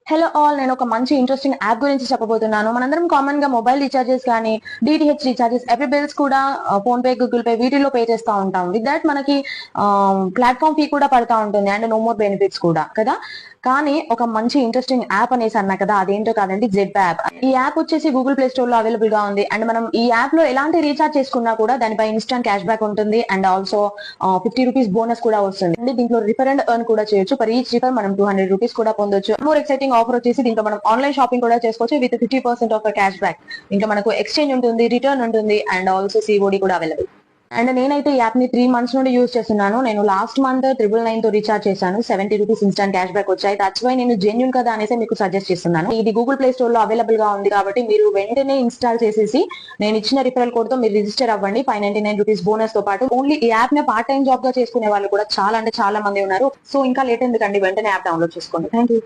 Hello all, నేను ఒక మంచి ఇంట్రెస్టింగ్ యాప్ గురించి చెప్పబోతున్నాను. మనందరం కామన్ గా మొబైల్ రీఛార్జెస్ కానీ, డిటిహెచ్ రీఛార్జెస్, ఎవ్రీ బిల్స్ కూడా ఫోన్ పే, గూగుల్ పే వీటిల్లో పే చేస్తూ ఉంటాం. విత్ దాట్ మనకి ప్లాట్ఫామ్ ఫీ కూడా పడతా ఉంటుంది అండ్ నో మోర్ బెనిఫిట్స్ కూడా కదా. కానీ ఒక మంచి ఇంట్రెస్టింగ్ యాప్ అనేసి అన్నా కదా, అదేంటో కాదండి, జెడ్ యాప్. ఈ యాప్ వచ్చేసి గూగుల్ ప్లే స్టోర్ లో అవైలబుల్ గా ఉంది. అండ్ మనం ఈ యాప్ లో ఎలాంటి రీఛార్జ్ చేసుకున్నా కూడా దానిపై ఇన్స్టాంట్ క్యాష్ బ్యాక్ ఉంటుంది. అండ్ ఆల్సో 50 రూపీస్ బోనస్ కూడా వస్తుంది. అండ్ దీంట్లో రిఫర్ అండ్ ఎర్న్ కూడా చేయొచ్చు. పర్ ఈచ్ రిఫర్ మనం 200 రూపీస్ కూడా పొందొచ్చు. మోర్ ఎక్సైటింగ్ ఆఫర్ వచ్చేసి దీంట్లో మనం ఆన్లైన్ షాపింగ్ కూడా చేసుకోవచ్చు విత్ 50% ఆఫ్ క్యాష్ బ్యాక్. ఇంకా మనకు ఎక్స్చేంజ్ ఉంటుంది, రిటర్న్ ఉంటుంది అండ్ ఆల్సో సిఓడి కూడా అవైలబుల్. అండ్ నేనైతే ఈ యాప్ ని 3 months నుండి యూజ్ చేస్తున్నాను. నేను లాస్ట్ మంత్ 999 తో రీఛార్జ్ చేశాను. 70 రూపీస్ ఇన్స్టాంట్ క్యాష్ బ్యాక్ వచ్చాయి. దట్స్ వై నేను జెన్యూన్ కదా అనేసి మీకు సజెస్ట్ చేస్తున్నాను. ఇది గూగుల్ ప్లే స్టోర్ లో అవైలబుల్ గా ఉంది కాబట్టి మీరు వెంటనే ఇన్స్టాల్ చేసేసి నేను ఇచ్చిన రిఫరల్ కోడ్ తో మీరు రిజిస్టర్ అవ్వండి. 599 రూపీస్ బోనస్ తో పాటు. ఓన్లీ ఈ యాప్ ని పార్ట్ టైం జాబ్ గా చేసుకునే వాళ్ళు కూడా చాలా మంది ఉన్నారు. సో ఇంకా లేట్ ఎందుకండి, వెంటనే యాప్ డౌన్లోడ్ చేసుకోండి. Thank you.